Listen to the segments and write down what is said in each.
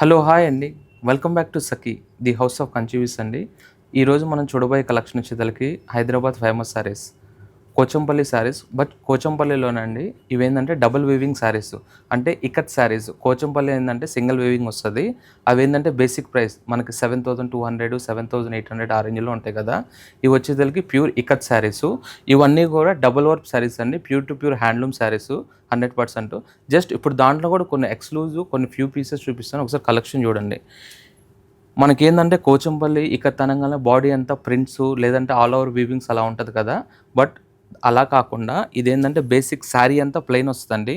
Hello hi అండి. Welcome back to Sakhi the house of కంచీవీస్ అండి. ఈరోజు మనం చూడబోయే కలెక్షన్ వచ్చేసరికి హైదరాబాద్ ఫేమస్ శారీస్ పోచంపల్లి శారీస్. బట్ పోచంపల్లిలోనండి ఇవేంటంటే డబుల్ వీవింగ్ శారీస్, అంటే ఇకత్ శారీస్. పోచంపల్లి ఏంటంటే సింగిల్ వీవింగ్ వస్తుంది. అవి ఏంటంటే బేసిక్ ప్రైస్ మనకి 7,200 7,800 ఆ రేంజ్లో ఉంటాయి కదా. ఇవి వచ్చేసరికి ప్యూర్ ఇకత్ శారీస్. ఇవన్నీ కూడా డబుల్ వర్క్ శారీస్ అండి, pure to pure handloom saris 100%. Just ఇప్పుడు దాంట్లో కూడా కొన్ని ఎక్స్క్లూజివ్ కొన్ని ఫ్యూ పీసెస్ చూపిస్తాను, ఒకసారి కలెక్షన్ చూడండి. మనకేందంటే పోచంపల్లి ఇకత్ అనగానే బాడీ అంతా ప్రింట్స్ లేదంటే ఆల్ ఓవర్ వీవింగ్స్ అలా ఉంటుంది కదా. బట్ అలా కాకుండా ఇదేంటంటే బేసిక్ శారీ అంతా ప్లెయిన్ వస్తుందండి.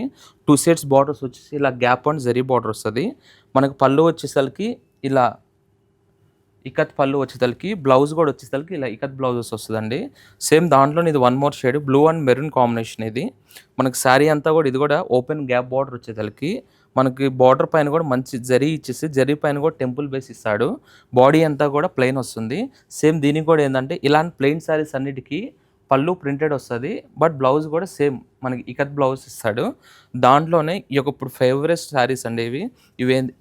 2 sets బార్డర్స్ వచ్చేసి ఇలా గ్యాప్ అండ్ జరీ బార్డర్ వస్తుంది. మనకు పళ్ళు వచ్చేసరికి ఇలా ఇకత్ పళ్ళు వచ్చేసరికి, బ్లౌజ్ కూడా వచ్చేసరికి ఇలా ఇకత్ బ్లౌజెస్ వస్తుందండి. సేమ్ దాంట్లో ఇది one more shade blue and maroon combination. ఇది మనకి శారీ అంతా కూడా ఇది కూడా ఓపెన్ గ్యాప్ బార్డర్ వచ్చేసరికి మనకి బార్డర్ పైన కూడా మంచి జరీ ఇచ్చేసి జరీ పైన కూడా టెంపుల్ బేస్ ఇస్తాడు. బాడీ అంతా కూడా ప్లెయిన్ వస్తుంది. సేమ్ దీనికి కూడా ఏంటంటే ఇలాంటి ప్లెయిన్ శారీస్ అన్నిటికీ పళ్ళు ప్రింటెడ్ వస్తుంది. బట్ బ్లౌజ్ కూడా సేమ్ మనకి ఇకత్ బ్లౌజ్ ఇస్తాడు. దాంట్లోనే ఈ యొక్క ఇప్పుడు ఫేవరెట్ శారీస్ అండి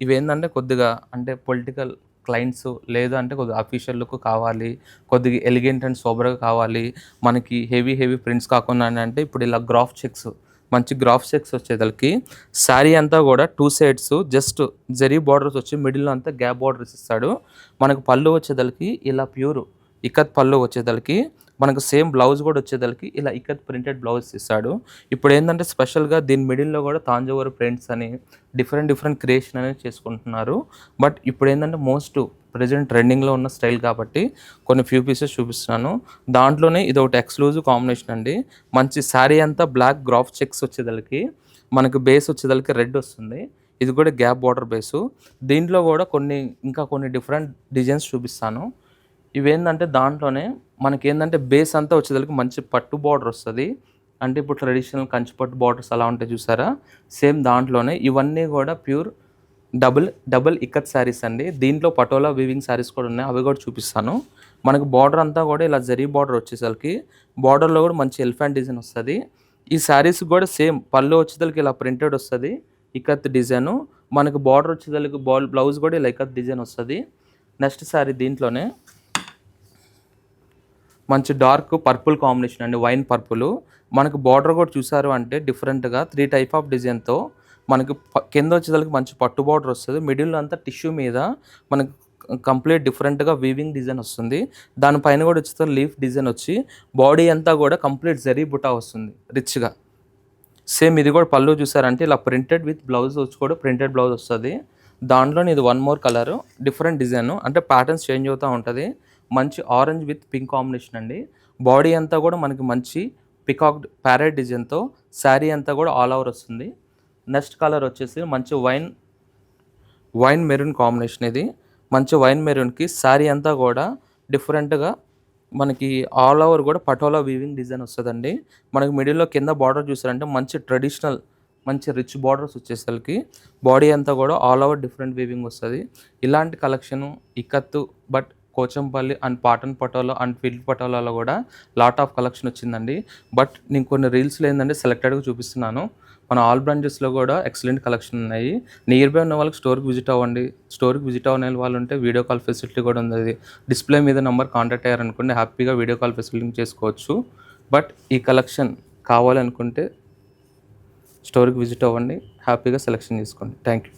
ఇవేంటంటే కొద్దిగా అంటే పొలిటికల్ క్లయింట్స్ లేదు అంటే కొద్దిగా అఫీషియల్ లుక్ కావాలి, కొద్దిగా ఎలిగెంట్ అండ్ సోబర్గా కావాలి, మనకి హెవీ ప్రింట్స్ కాకుండా అంటే ఇప్పుడు ఇలా గ్రాఫ్ చెక్స్, మంచి గ్రాఫ్ చెక్స్ వచ్చేసరికి శారీ అంతా కూడా 2 sides జస్ట్ జరీ బార్డర్స్ వచ్చి మిడిల్లో అంతా గ్యాప్ బార్డర్స్ ఇస్తాడు. మనకు పళ్ళు వచ్చేదలకి ఇలా ప్యూర్ ఇకత్ పళ్ళు వచ్చేదలకి మనకు సేమ్ బ్లౌజ్ కూడా వచ్చేదలకి ఇలా ఇకత్ ప్రింటెడ్ బ్లౌజ్ ఇస్తాడు. ఇప్పుడు ఏంటంటే స్పెషల్గా దీని మిడిల్లో కూడా తాంజావూరు ప్రింట్స్ అని డిఫరెంట్ క్రియేషన్ అనేది చేసుకుంటున్నారు. బట్ ఇప్పుడు ఏంటంటే మోస్ట్ ప్రజెంట్ ట్రెండింగ్లో ఉన్న స్టైల్ కాబట్టి కొన్ని ఫ్యూ పీసెస్ చూపిస్తున్నాను. దాంట్లోనే ఇది ఒకటి ఎక్స్క్లూజివ్ కాంబినేషన్ అండి. మంచి శారీ అంతా బ్లాక్ గ్రాఫ్ చెక్స్ వచ్చేదలకి మనకు బేస్ వచ్చేదలకి రెడ్ వస్తుంది. ఇది కూడా గ్యాప్ బార్డర్ బేసు. దీంట్లో కూడా ఇంకా కొన్ని డిఫరెంట్ డిజైన్స్ చూపిస్తాను. ఇవేంటంటే దాంట్లోనే మనకేంటంటే బేస్ అంతా వచ్చేసరికి మంచి పట్టు బార్డర్ వస్తుంది. అంటే ఇప్పుడు ట్రెడిషనల్ కంచిపట్టు బార్డర్స్ అలా ఉంటాయి చూసారా, సేమ్ దాంట్లోనే ఇవన్నీ కూడా ప్యూర్ డబుల్ ఇకత్ శారీస్ అండి. దీంట్లో పటోలా వీవింగ్ శారీస్ కూడా ఉన్నాయి, అవి కూడా చూపిస్తాను. మనకు బార్డర్ అంతా కూడా ఇలా జరీ బార్డర్ వచ్చేసరికి బార్డర్లో కూడా మంచి ఎలిఫెంట్ డిజైన్ వస్తుంది. ఈ శారీస్ కూడా సేమ్ పళ్ళు వచ్చేసరికి ఇలా ప్రింటెడ్ వస్తుంది ఇకత్ డిజైను. మనకు బార్డర్ వచ్చేసరికి బ్లౌజ్ కూడా ఇలా ఇకత్ డిజైన్ వస్తుంది. నెక్స్ట్ శారీ దీంట్లోనే మంచి డార్క్ పర్పుల్ కాంబినేషన్ అండి, వైన్ పర్పుల్. మనకు బార్డర్ కూడా చూసారు అంటే డిఫరెంట్గా 3 type ఆఫ్ డిజైన్తో మనకి కింద వచ్చేసరికి మంచి పట్టు బార్డర్ వస్తుంది. మిడిల్లో అంతా టిష్యూ మీద మనకు కంప్లీట్ డిఫరెంట్గా వీవింగ్ డిజైన్ వస్తుంది. దానిపైన కూడా వచ్చేసరికి లీఫ్ డిజైన్ వచ్చి బాడీ అంతా కూడా కంప్లీట్ జరీ బుటా వస్తుంది రిచ్గా. సేమ్ ఇది కూడా పళ్ళు చూసారంటే ఇలా ప్రింటెడ్ విత్ బ్లౌజ్ వచ్చి కూడా ప్రింటెడ్ బ్లౌజ్ వస్తుంది. దాంట్లోనే ఇది one more colour different design, అంటే ప్యాటర్న్స్ చేంజ్ అవుతూ ఉంటుంది. మంచి ఆరెంజ్ విత్ పింక్ కాంబినేషన్ అండి. బాడీ అంతా కూడా మనకి మంచి పికాక్ ప్యారెట్ డిజైన్తో శారీ అంతా కూడా ఆల్ ఓవర్ వస్తుంది. నెక్స్ట్ కలర్ వచ్చేసి మంచి వైన్ మెరూన్ కాంబినేషన్. ఇది మంచి వైన్ మెరూన్కి శారీ అంతా కూడా డిఫరెంట్గా మనకి ఆల్ ఓవర్ కూడా పటోలా వీవింగ్ డిజైన్ వస్తుందండి. మనకి మిడిల్లో కింద బార్డర్ చూసారంటే మంచి ట్రెడిషనల్ మంచి రిచ్ బార్డర్స్ వచ్చేసరికి బాడీ అంతా కూడా ఆల్ ఓవర్ డిఫరెంట్ వీవింగ్ వస్తుంది. ఇలాంటి collection ikat but Pochampally and Patan patola and ఫిల్డ్ పటోలాలో కూడా లాట్ ఆఫ్ కలెక్షన్ వచ్చిందండి. బట్ నేను కొన్ని రీల్స్లో ఏంటంటే సెలెక్టెడ్గా చూపిస్తున్నాను. మన ఆల్ బ్రాంచెస్లో కూడా ఎక్సలెంట్ కలెక్షన్ ఉన్నాయి. నియర్ బై ఉన్న వాళ్ళకి స్టోర్కి విజిట్ అవ్వండి. స్టోర్కి విజిట్ అవ్వని వాళ్ళు ఉంటే వీడియో కాల్ ఫెసిలిటీ కూడా ఉంది. డిస్ప్లే మీద నెంబర్ కాంటాక్ట్ అయ్యారనుకోండి హ్యాపీగా వీడియో కాల్ ఫెసిలిటీ చేసుకోవచ్చు. బట్ ఈ కలెక్షన్ కావాలనుకుంటే స్టోర్కి విజిట్ అవ్వండి, హ్యాపీగా సెలెక్షన్ చేసుకోండి. Thank you.